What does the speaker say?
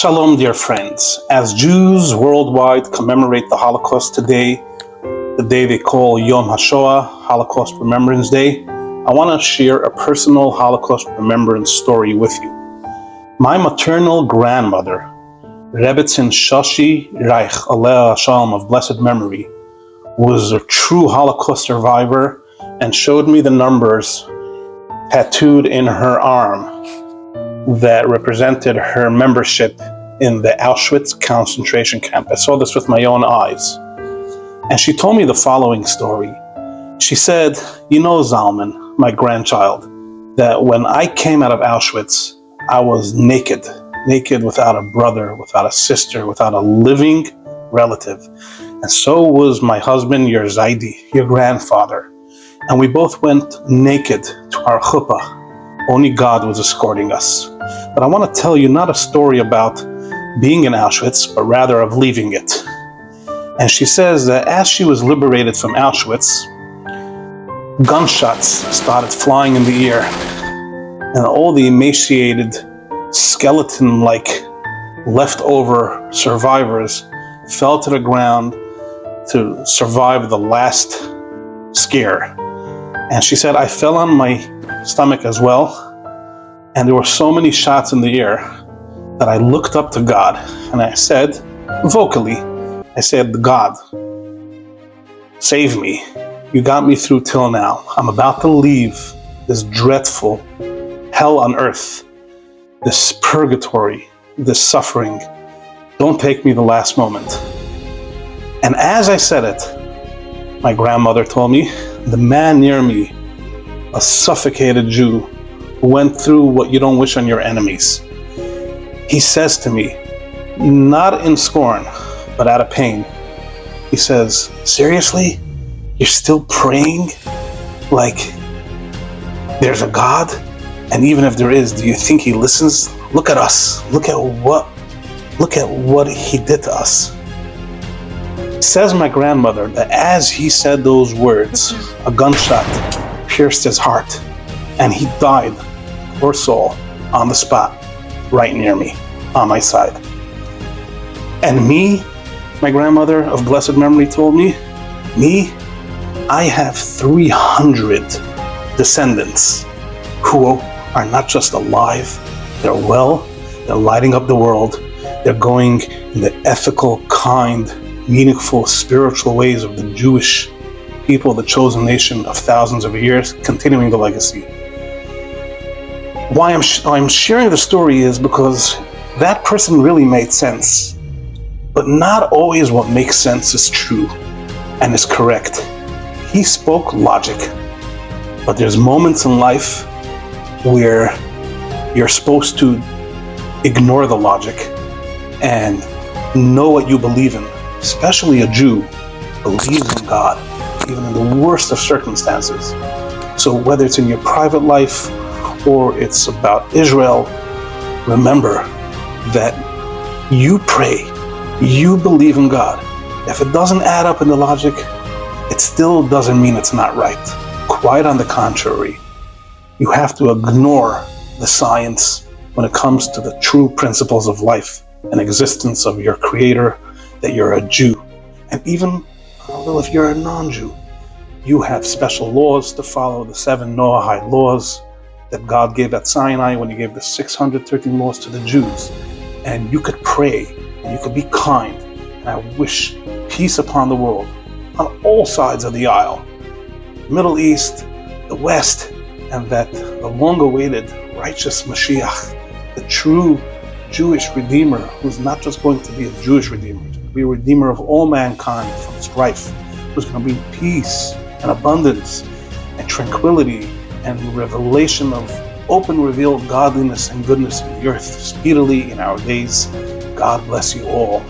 Shalom, dear friends. As Jews worldwide commemorate the Holocaust today, the day they call Yom HaShoah, Holocaust Remembrance Day, I want to share a personal Holocaust remembrance story with you. My maternal grandmother, Rebbetzin Shoshy A, of blessed memory, was a true Holocaust survivor and showed me the numbers tattooed in her arm that represented her membership in the Auschwitz concentration camp. I saw this with my own eyes. And she told me the following story. She said, "You know, Zalman, my grandchild, that when I came out of Auschwitz, I was naked without a brother, without a sister, without a living relative. And so was my husband, your Zaidi, your grandfather. And we both went naked to our chuppah. Only God was escorting us. But I want to tell you not a story about being in Auschwitz, but rather of leaving it." And she says that as she was liberated from Auschwitz, gunshots started flying in the air, and all the emaciated, skeleton-like leftover survivors fell to the ground to survive the last scare. And she said, I fell on my stomach as well, and there were so many shots in the air that I looked up to God, and I said, vocally, I said, "God, save me. You got me through till now. I'm about to leave this dreadful hell on earth, this purgatory, this suffering. Don't take me the last moment." And as I said it, my grandmother told me, the man near me, a suffocated Jew who went through what you don't wish on your enemies, he says to me, not in scorn, but out of pain, he says, "Seriously? You're still praying like there's a God? And even if there is, do you think he listens? Look at us. Look at what he did to us." Says my grandmother that as he said those words, a gunshot pierced his heart, and he died, poor soul, on the spot, right near me, on my side. And me, my grandmother of blessed memory told me, I have 300 descendants who are not just alive, they're well, they're lighting up the world, they're going in the ethical, kind, meaningful, spiritual ways of the Jewish people, the chosen nation of thousands of years, continuing the legacy. Why I'm sharing the story is because that person really made sense. But not always what makes sense is true and is correct. He spoke logic, but there's moments in life where you're supposed to ignore the logic and know what you believe in. Especially a Jew believes in God, even in the worst of circumstances. So whether it's in your private life or it's about Israel, remember that you pray, you believe in God. If it doesn't add up in the logic, it still doesn't mean it's not right. Quite on the contrary, you have to ignore the science when it comes to the true principles of life and existence of your Creator, that you're a Jew. And even, well, if you're a non-Jew, you have special laws to follow, the 7 Noahide laws that God gave at Sinai when he gave the 613 laws to the Jews. And you could pray, and you could be kind, and I wish peace upon the world, on all sides of the aisle, Middle East, the West, and that the long-awaited righteous Moshiach, the true Jewish Redeemer, who's not just going to be a Jewish Redeemer, be a Redeemer of all mankind from strife, who's going to bring peace and abundance and tranquility and revelation of open revealed godliness and goodness in the earth speedily in our days. God bless you all.